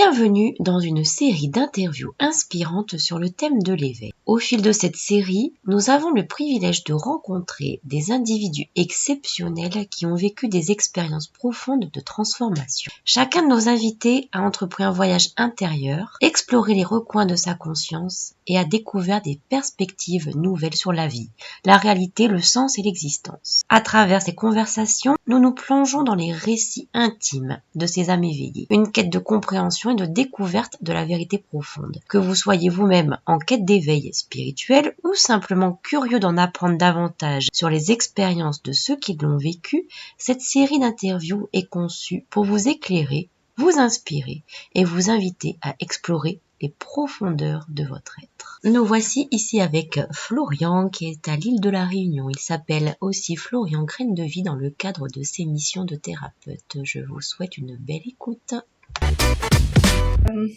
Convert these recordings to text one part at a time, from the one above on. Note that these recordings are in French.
Bienvenue dans une série d'interviews inspirantes sur le thème de l'éveil. Au fil de cette série, nous avons le privilège de rencontrer des individus exceptionnels qui ont vécu des expériences profondes de transformation. Chacun de nos invités a entrepris un voyage intérieur, exploré les recoins de sa conscience et a découvert des perspectives nouvelles sur la vie, la réalité, le sens et l'existence. À travers ces conversations, nous nous plongeons dans les récits intimes de ces âmes éveillées, une quête de compréhension et de découverte de la vérité profonde. Que vous soyez vous-même en quête d'éveil spirituel ou simplement curieux d'en apprendre davantage sur les expériences de ceux qui l'ont vécu, cette série d'interviews est conçue pour vous éclairer, vous inspirer et vous inviter à explorer les profondeurs de votre être. Nous voici ici avec Florian qui est à l'île de la Réunion. Il s'appelle aussi Florian Graine de Vie dans le cadre de ses missions de thérapeute. Je vous souhaite une belle écoute.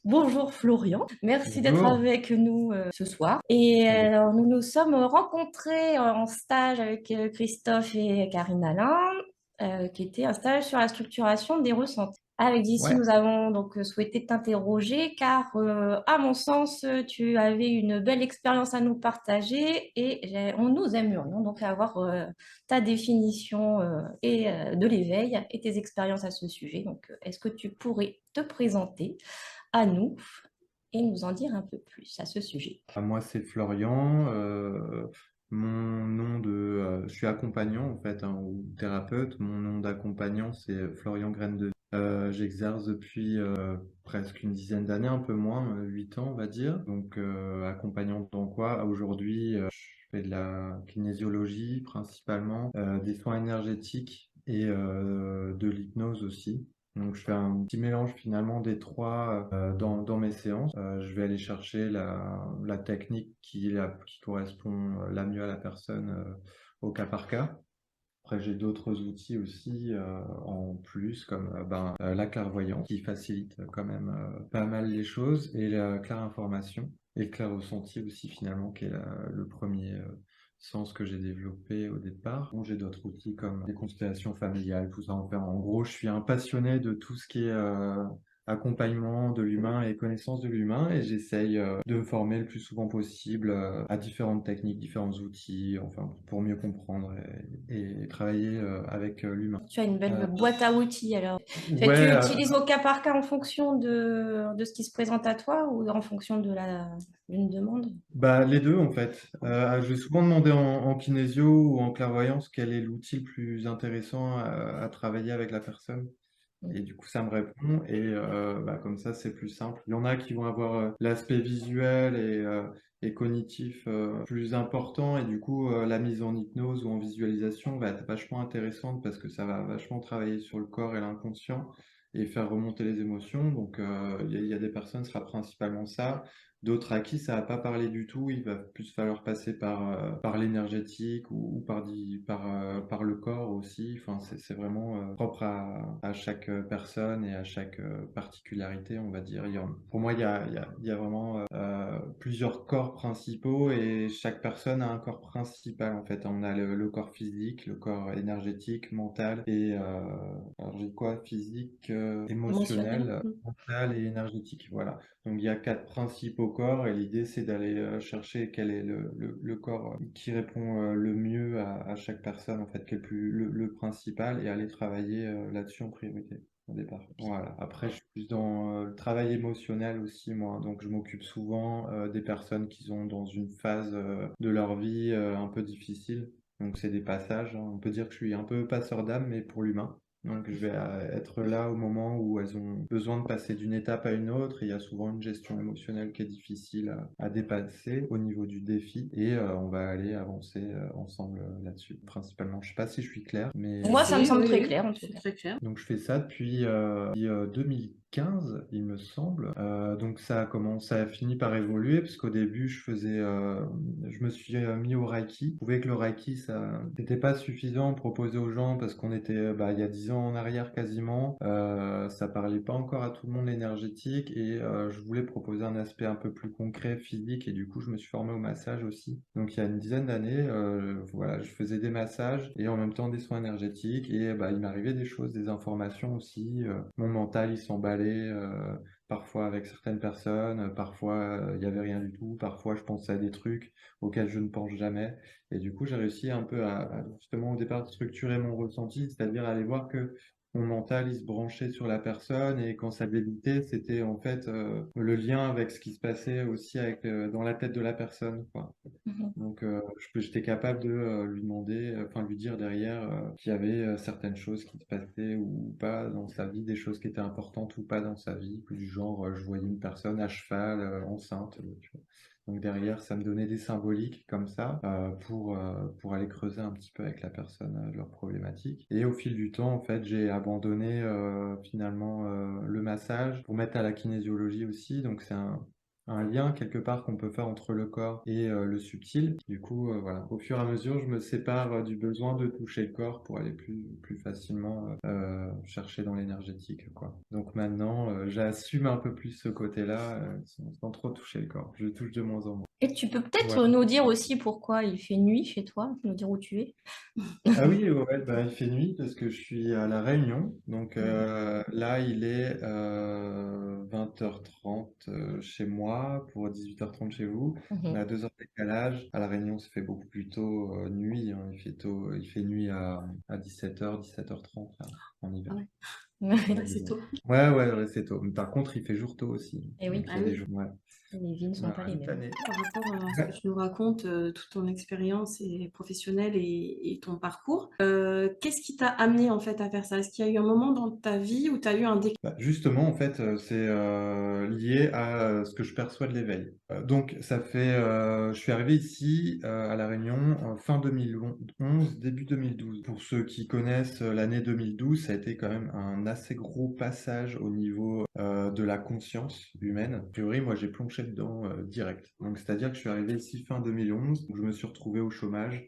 Bonjour Florian, merci d'être Bonjour. avec nous ce soir. Et alors, nous nous sommes rencontrés en stage avec Christophe et Karine Alain, qui était un stage sur la structuration des ressentis. Avec d'ici, Ouais. nous avons donc souhaité t'interroger car, à mon sens, tu avais une belle expérience à nous partager et nous aimerions donc avoir ta définition de l'éveil et tes expériences à ce sujet. Donc, est-ce que tu pourrais te présenter à nous et nous en dire un peu plus à ce sujet? Moi, c'est Florian. Je suis accompagnant en fait, ou thérapeute. Mon nom d'accompagnant, c'est Florian Graine de Vie. J'exerce depuis presque une dizaine d'années, un peu moins, 8 ans, on va dire. Donc, accompagnant dans quoi? Aujourd'hui, je fais de la kinésiologie principalement, des soins énergétiques et de l'hypnose aussi. Donc, je fais un petit mélange finalement des trois dans mes séances. Je vais aller chercher la technique qui correspond la mieux à la personne au cas par cas. Après, j'ai d'autres outils aussi en plus, comme la clairvoyance, qui facilite quand même pas mal les choses, et la claire-information, et le clair-ressenti aussi finalement, qui est le premier sens que j'ai développé au départ. Bon, j'ai d'autres outils comme les constellations familiales, tout ça. Enfin, en gros, je suis un passionné de tout ce qui est accompagnement de l'humain et connaissance de l'humain, et j'essaye de me former le plus souvent possible à différentes techniques, différents outils, enfin pour mieux comprendre et travailler avec l'humain. Tu as une belle boîte à outils alors. Tu Ouais, utilises au cas par cas en fonction de ce qui se présente à toi ou en fonction d'une demande? les deux en fait. Je vais souvent demander en kinésio ou en clairvoyance quel est l'outil le plus intéressant à travailler avec la personne. Et du coup, ça me répond et comme ça, c'est plus simple. Il y en a qui vont avoir l'aspect visuel et cognitif plus important et du coup, la mise en hypnose ou en visualisation va être vachement intéressante parce que ça va vachement travailler sur le corps et l'inconscient et faire remonter les émotions. Donc, il y a des personnes, ce sera principalement ça. D'autres à qui ça va pas parler du tout, il va plus falloir passer par l'énergétique ou par le corps aussi. Enfin, c'est vraiment propre à chaque personne et à chaque particularité, on va dire. Pour moi, il y a vraiment plusieurs corps principaux et chaque personne a un corps principal en fait. On a le corps physique, le corps énergétique, mental et alors j'ai quoi? Physique, émotionnel, mental et énergétique. Voilà. Donc il y a 4 principaux corps et l'idée c'est d'aller chercher quel est le corps qui répond le mieux à chaque personne en fait, qui est le principal et aller travailler là-dessus en priorité au départ. Voilà. Après je suis plus dans le travail émotionnel aussi moi, donc je m'occupe souvent des personnes qui sont dans une phase de leur vie un peu difficile. Donc c'est des passages, hein. On peut dire que je suis un peu passeur d'âme mais pour l'humain. Donc, je vais être là au moment où elles ont besoin de passer d'une étape à une autre. Et il y a souvent une gestion émotionnelle qui est difficile à dépasser au niveau du défi. Et on va aller avancer ensemble là-dessus, principalement. Je ne sais pas si je suis clair, mais Moi, ça me semble très clair en tout cas. Très clair. donc je fais ça depuis 2015, il me semble. Donc ça a fini par évoluer parce qu'au début je me suis mis au Reiki. Je trouvais que le Reiki ça n'était pas suffisant proposé aux gens parce qu'on était il y a 10 ans en arrière quasiment. Ça parlait pas encore à tout le monde l'énergétique et je voulais proposer un aspect un peu plus concret, physique et du coup je me suis formé au massage aussi. Donc il y a une dizaine d'années, voilà, je faisais des massages et en même temps des soins énergétiques et il m'arrivait des choses, des informations aussi. Mon mental il s'emballait allait, parfois avec certaines personnes, parfois il y avait rien du tout, parfois je pensais à des trucs auxquels je ne pense jamais. Et du coup, j'ai réussi un peu à justement au départ structurer mon ressenti, c'est-à-dire aller voir que mon mental, il se branchait sur la personne et quand ça débutait, c'était en fait le lien avec ce qui se passait aussi avec, dans la tête de la personne, quoi. Mhm. Donc, j'étais capable de lui demander, enfin lui dire derrière qu'il y avait certaines choses qui se passaient ou pas dans sa vie, des choses qui étaient importantes ou pas dans sa vie, du genre je voyais une personne à cheval, enceinte, tu vois. Donc derrière, ça me donnait des symboliques comme ça pour aller creuser un petit peu avec la personne leurs problématiques. Et au fil du temps, en fait, j'ai abandonné finalement le massage pour mettre à la kinésiologie aussi. Donc c'est un lien quelque part qu'on peut faire entre le corps et le subtil. Du coup, voilà, au fur et à mesure, je me sépare du besoin de toucher le corps pour aller plus facilement chercher dans l'énergétique, quoi. Donc maintenant, j'assume un peu plus ce côté-là sans trop toucher le corps. Je touche de moins en moins. Et tu peux peut-être Voilà. nous dire aussi pourquoi il fait nuit chez toi, nous dire où tu es. Ah oui, ouais, bah, il fait nuit parce que je suis à La Réunion. Donc Mhm. là, il est 20h30 chez moi pour 18h30 chez vous. On Mhm. a 2 heures de décalage. À La Réunion, ça fait beaucoup plus tôt nuit, hein. Il fait nuit à 17h, 17h30 là, en hiver. Ah ouais, Ouais, là, c'est tôt. ouais, c'est tôt. Mais par contre, il fait jour tôt aussi. Et oui, Donc il Ah y a des oui. jours. Ouais, les vies ne sont ouais, pas les cette mêmes. année. Par rapport à ce que Ouais. tu nous racontes, toute ton expérience professionnelle et ton parcours, qu'est-ce qui t'a amené en fait à faire ça? Est-ce qu'il y a eu un moment dans ta vie où tu as eu un déclic? Bah, justement, en fait, c'est lié à ce que je perçois de l'éveil. Donc, je suis arrivé ici à La Réunion en fin 2011, début 2012. Pour ceux qui connaissent l'année 2012, ça a été quand même un assez gros passage au niveau de la conscience humaine. A priori, moi, j'ai plongé dedans direct. Donc, c'est-à-dire que je suis arrivé ici fin 2011, où je me suis retrouvé au chômage.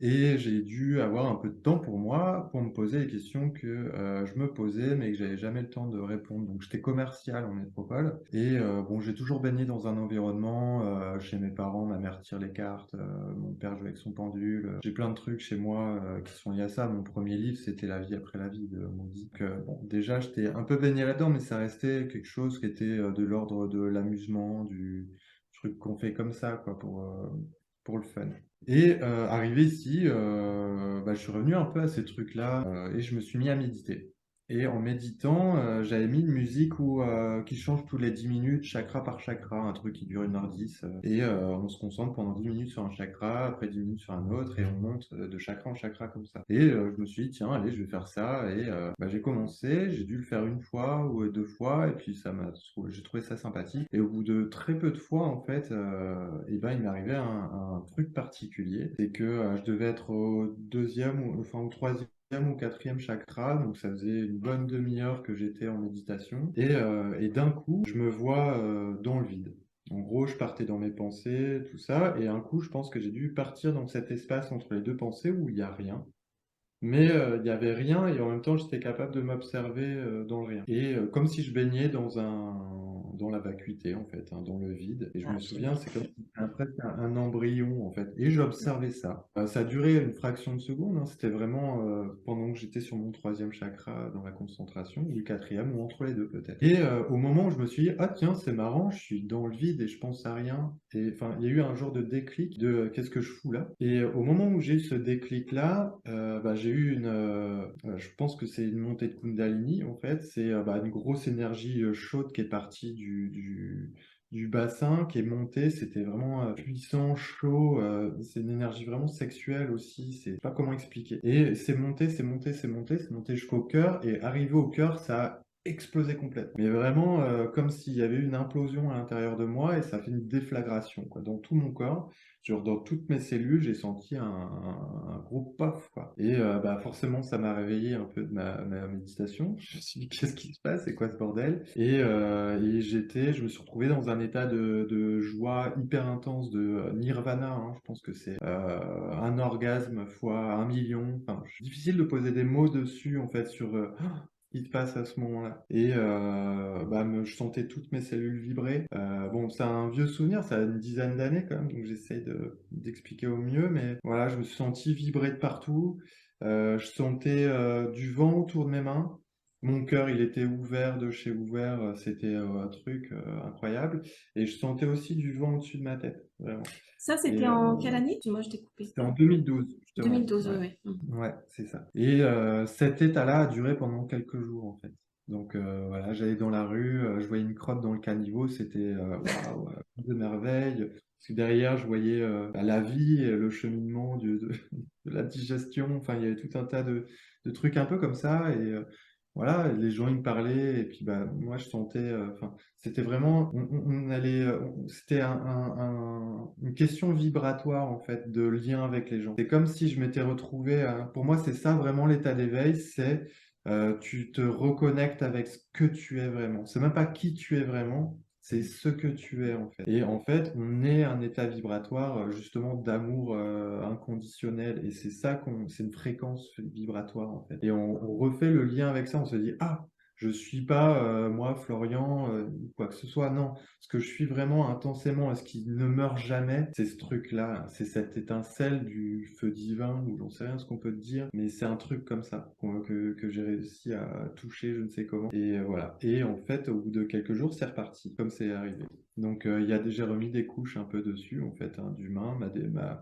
Et j'ai dû avoir un peu de temps pour moi, pour me poser les questions que je me posais, mais que j'avais jamais le temps de répondre. Donc j'étais commercial en métropole. Et bon, j'ai toujours baigné dans un environnement, chez mes parents, ma mère tire les cartes, mon père joue avec son pendule. J'ai plein de trucs chez moi qui sont liés à ça. Mon premier livre, c'était La vie après la vie de Moody. Donc bon, déjà, j'étais un peu baigné là-dedans, mais ça restait quelque chose qui était de l'ordre de l'amusement, du truc qu'on fait comme ça, quoi, pour le fun. Et arrivé ici, bah, je suis revenu un peu à ces trucs-là et je me suis mis à méditer. Et en méditant, j'avais mis une musique qui change tous les 10 minutes, chakra par chakra, un truc qui dure 1h10. Et on se concentre pendant 10 minutes sur un chakra, après 10 minutes sur un autre, et on monte de chakra en chakra comme ça. Et je me suis dit, tiens, allez, je vais faire ça. Et bah, j'ai commencé, j'ai dû le faire une fois ou deux fois, et puis j'ai trouvé ça sympathique. Et au bout de très peu de fois, en fait, et ben, il m'est arrivé un truc particulier. C'est que je devais être au deuxième, enfin au troisième ou quatrième chakra, donc ça faisait une bonne demi-heure que j'étais en méditation. Et d'un coup, je me vois dans le vide. En gros, je partais dans mes pensées, tout ça, et un coup, je pense que j'ai dû partir dans cet espace entre les deux pensées où il n'y a rien. Mais il n'y avait rien et en même temps, j'étais capable de m'observer dans le rien. Et comme si je baignais dans la vacuité, en fait, hein, dans le vide. Et je Ah, me souviens, génial. c'est comme si c'était presque un embryon, en fait. Et j'observais ça. Ça a duré une fraction de seconde, hein. C'était vraiment pendant que j'étais sur mon troisième chakra dans la concentration, ou le quatrième, ou entre les deux peut-être. Et au moment où je me suis dit, ah tiens, c'est marrant, je suis dans le vide et je pense à rien. Et enfin, il y a eu un genre de déclic de qu'est-ce que je fous là? Et au moment où j'ai eu ce déclic-là, bah, j'ai eu je pense que c'est une montée de Kundalini en fait. C'est bah, une grosse énergie chaude qui est partie du bassin, qui est montée. C'était vraiment puissant, chaud. C'est une énergie vraiment sexuelle aussi. Je sais pas comment expliquer. Et c'est monté, c'est monté, c'est monté, c'est monté jusqu'au cœur. Et arrivé au cœur, ça a explosé complètement. Mais vraiment comme s'il y avait eu une implosion à l'intérieur de moi et ça a fait une déflagration quoi, dans tout mon corps. Genre dans toutes mes cellules, j'ai senti un gros pof, quoi. Et bah forcément, ça m'a réveillé un peu de ma méditation. Je me suis dit, qu'est-ce qui se passe? C'est quoi ce bordel? Et je me suis retrouvé dans un état de joie hyper intense, de nirvana, hein. Je pense que c'est un orgasme fois 1 million. Enfin, c'est difficile de poser des mots dessus, en fait, sur qui se passe à ce moment-là. Et bah, je sentais toutes mes cellules vibrer. Bon, c'est un vieux souvenir, ça a une dizaine d'années quand même, donc j'essaye d'expliquer au mieux, mais voilà, je me suis senti vibrer de partout. Je sentais du vent autour de mes mains. mon cœur, il était ouvert de chez ouvert, c'était un truc incroyable. Et je sentais aussi du vent au-dessus de ma tête, vraiment. Ça, Et c'était en quelle année? Moi, je t'ai coupé. c'était en 2012, justement. 2012, Ouais, ouais. ouais, c'est ça. Et cet état-là a duré pendant quelques jours, en fait. Donc voilà, j'allais dans la rue, je voyais une crotte dans le caniveau, c'était waouh, de merveille. Parce que derrière, je voyais la vie et le cheminement de la digestion. Enfin, il y avait tout un tas de trucs un peu comme ça. Et voilà, les gens, ils me parlaient. Et puis, bah, moi, je sentais. Enfin, c'était vraiment. On allait. C'était une question vibratoire, en fait, de lien avec les gens. C'est comme si je m'étais retrouvé. Pour moi, c'est ça vraiment l'état d'éveil. C'est tu te reconnectes avec ce que tu es vraiment. C'est même pas qui tu es vraiment, c'est ce que tu es en fait. Et en fait, on est un état vibratoire justement d'amour inconditionnel. Et c'est ça c'est une fréquence vibratoire en fait. Et on refait le lien avec ça. On se dit, ah, je suis pas moi, Florian, ou quoi que ce soit. Non, ce que je suis vraiment intensément et ce qui ne meurt jamais, c'est ce truc-là. C'est cette étincelle du feu divin, ou j'en sais rien ce qu'on peut te dire, mais c'est un truc comme ça que j'ai réussi à toucher, je ne sais comment. Et voilà. Et en fait, au bout de quelques jours, c'est reparti, comme c'est arrivé. Donc, j'ai remis des couches un peu dessus, en fait, hein, d'humain.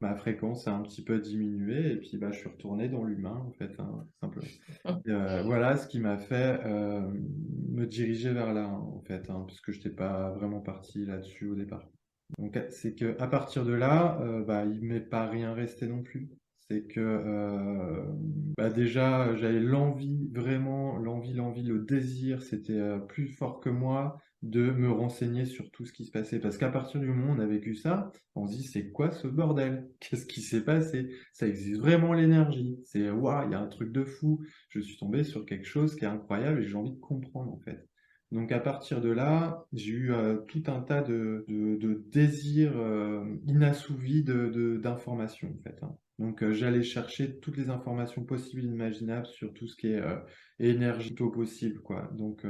Ma fréquence a un petit peu diminué, et puis bah, je suis retourné dans l'humain, en fait, hein, simplement. Voilà ce qui m'a fait me diriger vers là, hein, en fait, hein, puisque je n'étais pas vraiment parti là-dessus au départ. Donc, c'est que à partir de là, bah, il m'est pas rien resté non plus. C'est que bah, déjà, j'avais l'envie, vraiment, l'envie, le désir, c'était plus fort que moi de me renseigner sur tout ce qui se passait. Parce qu'à partir du moment où on a vécu ça, on se dit, c'est quoi ce bordel? Qu'est-ce qui s'est passé? Ça existe vraiment l'énergie. C'est, waouh, il y a un truc de fou. Je suis tombé sur quelque chose qui est incroyable et j'ai envie de comprendre, en fait. Donc à partir de là, j'ai eu tout un tas de désirs inassouvis d'informations en fait, hein. Donc j'allais chercher toutes les informations possibles et imaginables sur tout ce qui est énergie au possible, quoi. Donc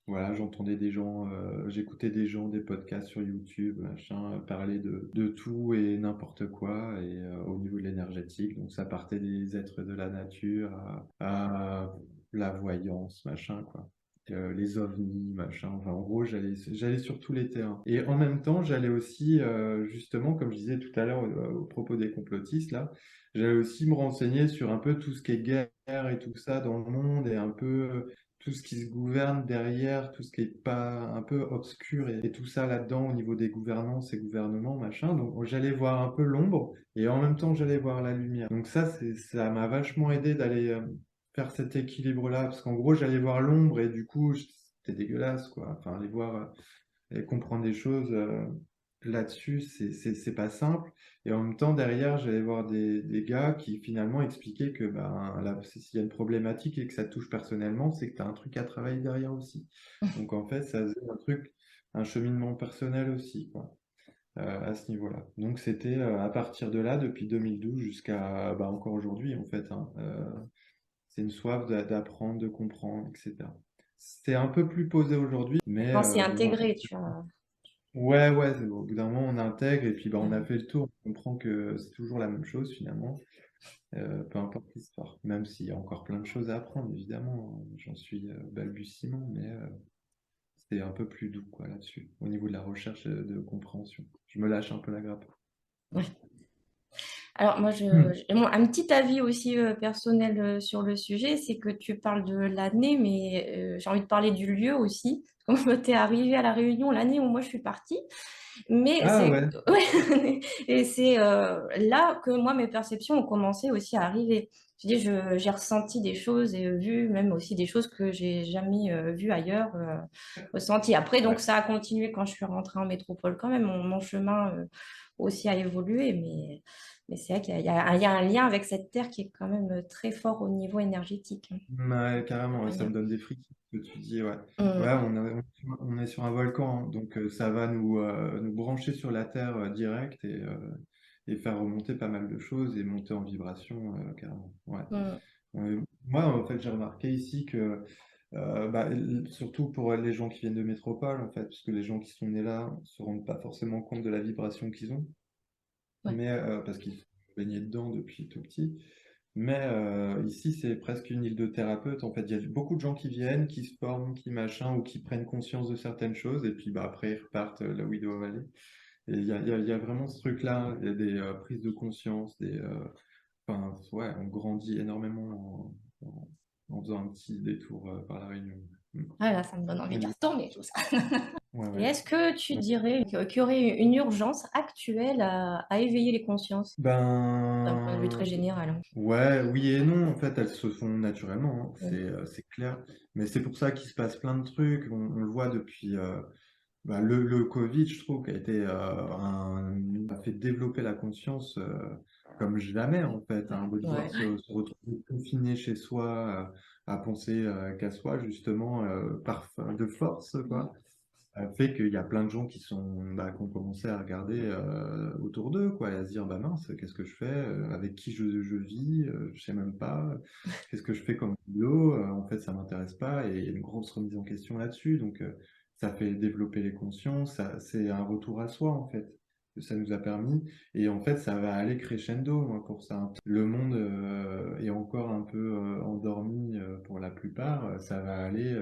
voilà, j'entendais des gens, j'écoutais des gens, des podcasts sur YouTube, machin, parler de tout et n'importe quoi et au niveau de l'énergétique. Donc ça partait des êtres de la nature à la voyance, machin, quoi, les ovnis, machin. Enfin, en gros, j'allais sur tous les terrains. Et en même temps, j'allais aussi, justement, comme je disais tout à l'heure au propos des complotistes, là, j'allais aussi me renseigner sur un peu tout ce qui est guerre et tout ça dans le monde et un peu tout ce qui se gouverne derrière, tout ce qui est pas un peu obscur et tout ça là-dedans au niveau des gouvernances et gouvernements, machin. Donc, j'allais voir un peu l'ombre et en même temps, j'allais voir la lumière. Donc ça m'a vachement aidé d'aller faire cet équilibre-là, parce qu'en gros, j'allais voir l'ombre et du coup, c'était dégueulasse, quoi. Enfin, aller voir et comprendre des choses là-dessus, c'est pas simple. Et en même temps, derrière, j'allais voir des gars qui finalement expliquaient que ben, là, s'il y a une problématique et que ça te touche personnellement, c'est que tu as un truc à travailler derrière aussi. Donc en fait, ça faisait un truc, un cheminement personnel aussi, quoi, à ce niveau-là. Donc c'était à partir de là, depuis 2012 jusqu'à bah, encore aujourd'hui, en fait, hein. C'est une soif d'apprendre, de comprendre, etc. C'est un peu plus posé aujourd'hui, mais Quand c'est bon, intégré, tu vois. ouais, ouais, au bout d'un moment, on intègre et puis bah, on a Mm. fait le tour, on comprend que c'est toujours la même chose finalement, peu importe l'histoire. Même s'il y a encore plein de choses à apprendre, évidemment, hein. J'en suis balbutiement, mais c'est un peu plus doux quoi là-dessus, au niveau de la recherche de compréhension. Je me lâche un peu la grappe. Ouais. Alors moi, Hmm. j'ai un petit avis aussi personnel sur le sujet, c'est que tu parles de l'année, mais j'ai envie de parler du lieu aussi. Comme tu es arrivé à La Réunion l'année où moi je suis partie, mais Ah c'est ouais, ouais, et c'est là que moi mes perceptions ont commencé aussi à arriver. Je dis, j'ai ressenti des choses et vu même aussi des choses que j'ai jamais vues ailleurs, ressenti. Après, donc ouais. ça a continué quand je suis rentrée en métropole quand même. Mon chemin aussi a évolué, mais c'est vrai qu'il y a un lien avec cette terre qui est quand même très fort au niveau énergétique. Ouais, carrément, ouais, ça Rien. me donne des frissons ce que tu dis, ouais. Ouais, Mm. on est sur un volcan, hein, donc ça va nous brancher sur la Terre direct et faire remonter pas mal de choses et monter en vibration, carrément. Ouais. Mm. Moi, en fait, j'ai remarqué ici que, bah, surtout pour les gens qui viennent de métropole, en fait, parce que les gens qui sont nés là ne se rendent pas forcément compte de la vibration qu'ils ont, Ouais. mais parce qu'ils sont baignés dedans depuis tout petit. Mais ici, c'est presque une île de thérapeutes. En fait, il y a beaucoup de gens qui viennent, qui se forment, qui machin, ou qui prennent conscience de certaines choses, et puis bah, après, ils repartent là où ils doivent aller. Et il y a vraiment ce truc-là. Il y a des prises de conscience, enfin, ouais, on grandit énormément en faisant un petit détour par la Réunion. Mm. Ah là, ça me donne envie d'y Oui. retourner, tout ça. Ouais, Et ouais. est-ce que tu Donc, dirais qu'il y aurait une urgence actuelle à éveiller les consciences, d'un point de vue ben, très général? ouais, oui et non, en fait, elles se font naturellement, hein, Mm. c'est clair. Mais c'est pour ça qu'il se passe plein de trucs. On le voit depuis bah, le Covid, je trouve, a fait développer la conscience comme jamais, en fait, hein, de devoir Ouais. se retrouver confiné chez soi, à penser qu'à soi, justement, de force, quoi, fait qu'il y a plein de gens bah, qui ont commencé à regarder autour d'eux, quoi, et à se dire, bah mince, qu'est-ce que je fais, avec qui je vis, je sais même pas, qu'est-ce que je fais comme boulot, en fait, ça m'intéresse pas, et il y a une grosse remise en question là-dessus, donc ça fait développer les consciences, c'est un retour à soi, en fait, que ça nous a permis, et en fait, ça va aller crescendo, moi, pour ça. Le monde est encore un peu endormi pour la plupart, ça va aller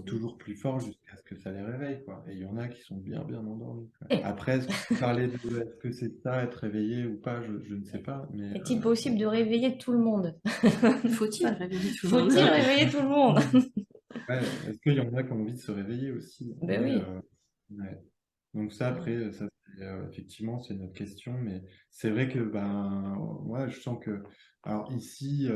toujours plus fort jusqu'à ce que ça les réveille, quoi. Et il y en a qui sont bien, bien endormis, quoi. Après, est-ce que c'est ça, être réveillé ou pas, je ne sais pas, mais Est-il possible de réveiller tout le monde? Faut-il Ça- réveiller tout le monde? Faut-il réveiller tout le monde? ouais, est-ce qu'il y en a qui ont envie de se réveiller aussi? Ben oui. Ouais. Donc ça, après, effectivement, c'est une autre question, mais c'est vrai que, ben, ouais, je sens que, alors ici,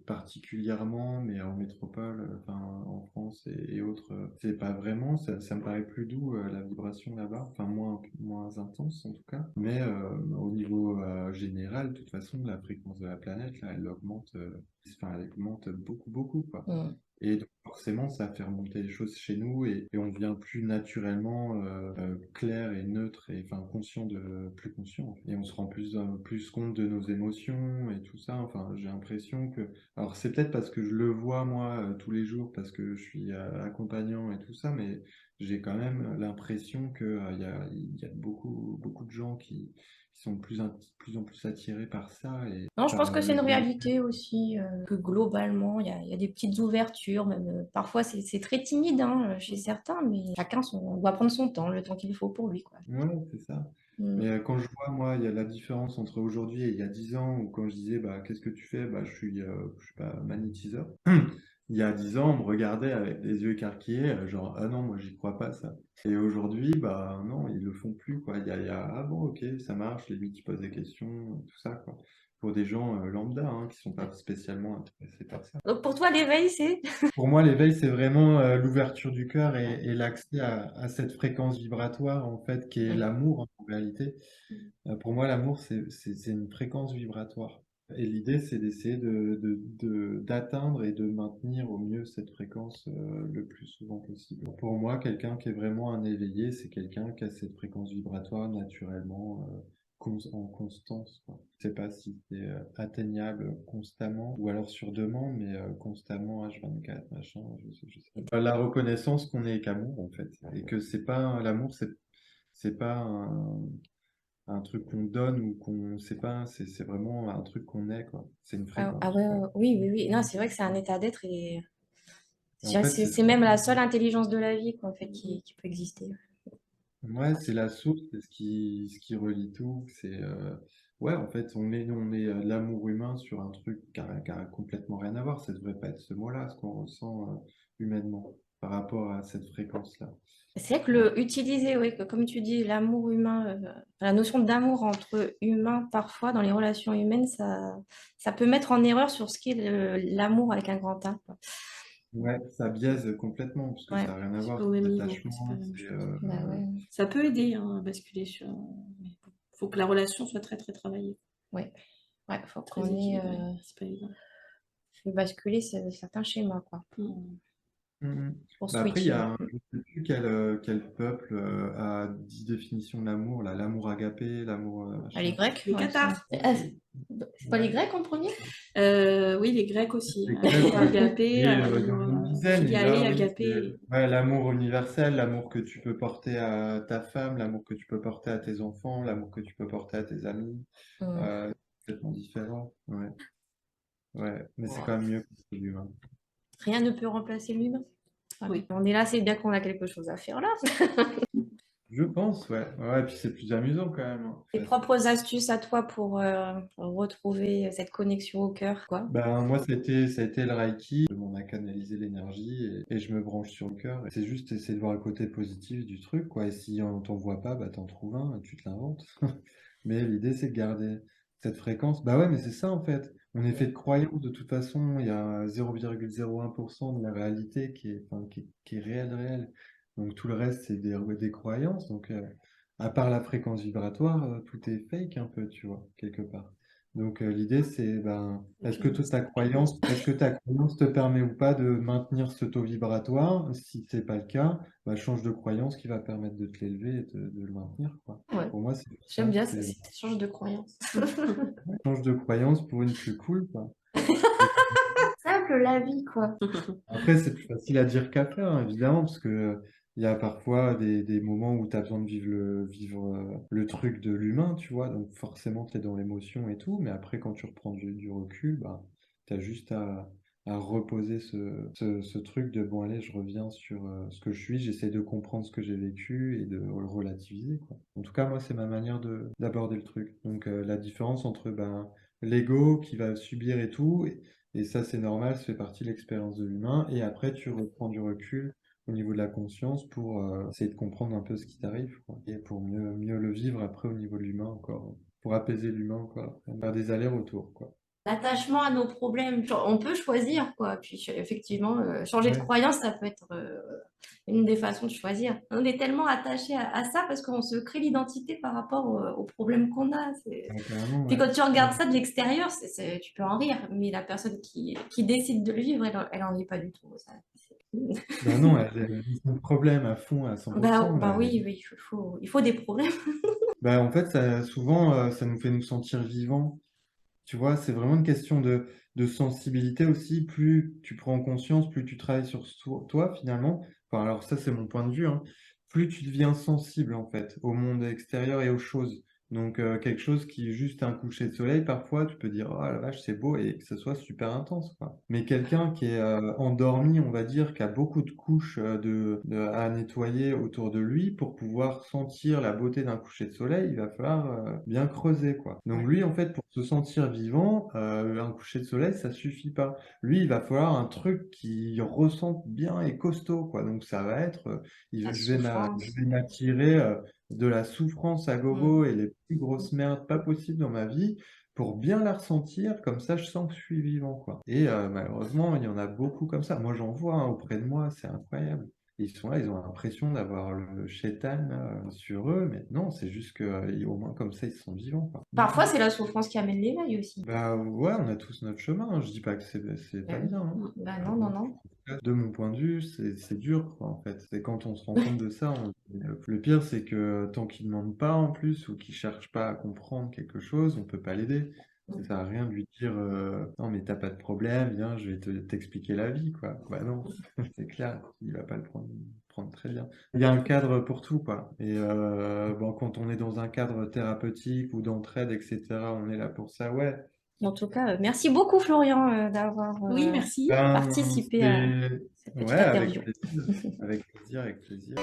particulièrement, mais en métropole, enfin, en France et autres, c'est pas vraiment, ça me paraît plus doux, la vibration là-bas, enfin, moins intense, en tout cas, mais au niveau général, de toute façon, la fréquence de la planète, là, enfin, elle augmente beaucoup, beaucoup, quoi. Mm. Et donc forcément, ça fait remonter les choses chez nous et on devient plus naturellement clair et neutre et enfin plus conscient. Et on se rend plus compte de nos émotions et tout ça. Enfin, j'ai l'impression que, alors c'est peut-être parce que je le vois moi tous les jours parce que je suis accompagnant et tout ça, mais j'ai quand même l'impression que il y a beaucoup beaucoup de gens qui sont plus en plus attirés par ça et Non, je pense par que c'est le une bien. réalité aussi, que globalement, il y a des petites ouvertures, même parfois c'est très timide hein, chez certains, mais on doit prendre son temps, le temps qu'il faut pour lui, quoi. Ouais, c'est ça. Mm. Mais quand je vois, moi, il y a la différence entre aujourd'hui et il y a 10 ans, où quand je disais, bah, qu'est-ce que tu fais? Bah, je suis pas magnétiseur. Il y a 10 ans, on me regardait avec des yeux écarquillés, genre, ah non, moi, j'y crois pas, ça. Et aujourd'hui, bah, non, ils le font plus, quoi. Ah bon, ok, ça marche, les limite, ils posent des questions, tout ça, quoi. Pour des gens lambda, hein, qui sont pas spécialement intéressés par ça. Donc pour toi, l'éveil, c'est... Pour moi, l'éveil, c'est vraiment l'ouverture du cœur et l'accès à cette fréquence vibratoire, en fait, qui est Mm. l'amour, en réalité. Pour moi, l'amour, c'est une fréquence vibratoire. Et l'idée, c'est d'essayer d'atteindre et de maintenir au mieux cette fréquence le plus souvent possible. Pour moi, quelqu'un qui est vraiment un éveillé, c'est quelqu'un qui a cette fréquence vibratoire naturellement en constance, quoi. Je sais pas si c'est atteignable constamment ou alors sur demande, mais constamment H24, machin, je sais pas. La reconnaissance qu'on est qu'amour, en fait, et que c'est pas l'amour, c'est pas un truc qu'on donne ou qu'on sait pas, c'est vraiment un truc qu'on est, quoi. C'est une Ah fréquence, ouais, quoi. oui, oui, oui. Non, c'est vrai que c'est un état d'être et Et en fait, c'est même la seule intelligence de la vie, quoi, en fait, qui peut exister. ouais, c'est la source, c'est ce qui relie tout. Ouais, en fait, on est l'amour humain sur un truc qui a complètement rien à voir. Ça devrait pas être ce mot-là, ce qu'on ressent humainement par rapport à cette fréquence-là. C'est vrai que Ouais. utiliser, oui, comme tu dis, l'amour humain, la notion d'amour entre humains, parfois, dans les relations humaines, ça peut mettre en erreur sur ce qu'est l'amour avec un grand A, quoi. Ouais, ça biaise complètement, parce que Ouais, ça n'a rien à C'est voir. pas au même niveau, c'est pas L'attachement, la même c'est chose. bah ouais, Ça peut aider hein, à basculer mais faut que la relation soit très très travaillée, ouais, ouais, faut très qu'on ait équilibrée. C'est pas évident. fait basculer certains schémas, quoi, Mm. Mhm. pour Bah après, il y switcher. a, je ne sais plus quel peuple a dit définition de l'amour, là, l'amour agapé, l'amour Ah, les machin. Grecs, Les ouais, cathares. c'est pas les Ouais. Grecs en premier? Oui, les Grecs aussi. Les Amour Grecs, agapé, et il y en amour a une dizaine, et philae, là, oui, agapé. ouais, l'amour universel, l'amour que tu peux porter à ta femme, l'amour que tu peux porter à tes enfants, l'amour que tu peux porter à tes amis. Mm. Euh, complètement différent. Ouais, ouais, mais c'est quand même mieux que l'humain. Rien ne peut remplacer l'humain. Oui. On est là, c'est bien qu'on a quelque chose à faire là. Je pense, ouais. Ouais, et puis c'est plus amusant quand même, hein. Tes propres astuces à toi pour retrouver cette connexion au cœur, quoi. Ben, moi, ça a été le Reiki. On a canalisé l'énergie et je me branche sur le cœur. Et c'est juste essayer de voir le côté positif du truc, quoi. Et si on t'en voit pas, bah, t'en trouves un et tu te l'inventes. Mais l'idée, c'est de garder cette fréquence. Bah ouais, mais c'est ça, en fait. On est fait de croyances, de toute façon. Il y a 0,01% de la réalité qui est réelle, réelle. Donc, tout le reste, c'est des croyances. Donc, à part la fréquence vibratoire, tout est fake un peu, tu vois, quelque part. Donc l'idée c'est ben, est-ce que ta croyance te permet ou pas de maintenir ce taux vibratoire? Si c'est pas le cas, bah, change de croyance qui va permettre de te l'élever et de le maintenir, quoi. Ouais. Pour moi c'est J'aime ça, bien c'est ça change de croyance. change de croyance pour une plus cool, quoi. Simple la vie, quoi. Après, c'est plus facile à dire qu'à faire, hein, évidemment, parce que il y a parfois des moments où tu as besoin de vivre le truc de l'humain, tu vois, donc forcément, tu es dans l'émotion et tout, mais après, quand tu reprends du recul, bah, tu as juste à reposer ce truc de, bon, allez, je reviens sur ce que je suis, j'essaie de comprendre ce que j'ai vécu et de le relativiser, quoi. En tout cas, moi, c'est ma manière d'aborder le truc. Donc, la différence entre ben, l'ego qui va subir et tout, et ça, c'est normal, ça fait partie de l'expérience de l'humain. Et après, tu reprends du recul au niveau de la conscience pour essayer de comprendre un peu ce qui t'arrive, quoi. Et pour mieux le vivre après au niveau de l'humain encore, pour apaiser l'humain encore, faire des allers-retours, quoi. L'attachement à nos problèmes, on peut choisir, quoi. Puis effectivement, changer de Ouais, croyance, ça peut être une des façons de choisir. On est tellement attaché à ça parce qu'on se crée l'identité par rapport aux problèmes qu'on a. ouais, carrément, Puis ouais. quand tu regardes ça de l'extérieur, tu peux en rire, mais la personne qui décide de le vivre, elle en vit pas du tout. Ça. Ben non, elle vit son problème à fond, à Bah, 100%. bah Là. oui, oui, il faut des problèmes. Ben, en fait, souvent, ça nous fait nous sentir vivants. Tu vois, c'est vraiment une question de sensibilité aussi. Plus tu prends conscience, plus tu travailles sur toi, finalement. Enfin, alors ça, c'est mon point de vue, hein. Plus tu deviens sensible, en fait, au monde extérieur et aux choses. Donc, quelque chose qui est juste un coucher de soleil, parfois, tu peux dire, oh la vache, c'est beau, et que ce soit super intense, quoi. Mais quelqu'un qui est endormi, on va dire, qui a beaucoup de couches à nettoyer autour de lui pour pouvoir sentir la beauté d'un coucher de soleil, il va falloir bien creuser, quoi. Donc, lui, en fait, pour se sentir vivant, un coucher de soleil, ça suffit pas. Lui, il va falloir un truc qui ressente bien et costaud, quoi. Donc, ça va être, La je souffrance. vais m'attirer de la souffrance à gogo et les plus grosses merdes pas possibles dans ma vie pour bien la ressentir, comme ça je sens que je suis vivant, quoi. Et malheureusement, il y en a beaucoup comme ça. Moi, j'en vois hein, auprès de moi, c'est incroyable. Ils sont là, ils ont l'impression d'avoir le shétan sur eux, mais non, c'est juste que au moins comme ça, ils sont vivants, quoi. Parfois, c'est la souffrance qui amène l'éveil aussi. Bah ouais, on a tous notre chemin, hein. Je dis pas que c'est pas bien, hein. Bah non, non, non. De mon point de vue, c'est dur, quoi, en fait. C'est quand on se rend compte de ça, le pire, c'est que tant qu'il ne demande pas en plus ou qu'il cherche pas à comprendre quelque chose, on peut pas l'aider. Ça sert à rien de lui dire non mais t'as pas de problème, viens, je vais t'expliquer la vie, quoi. Bah non, c'est clair, il va pas le prendre très bien. Il y a un cadre pour tout, quoi. Et bon, quand on est dans un cadre thérapeutique ou d'entraide, etc., on est là pour ça, ouais. En tout cas, merci beaucoup Florian d'avoir Oui, merci. Ben, participé à cette ouais, petite interview. avec plaisir, avec plaisir.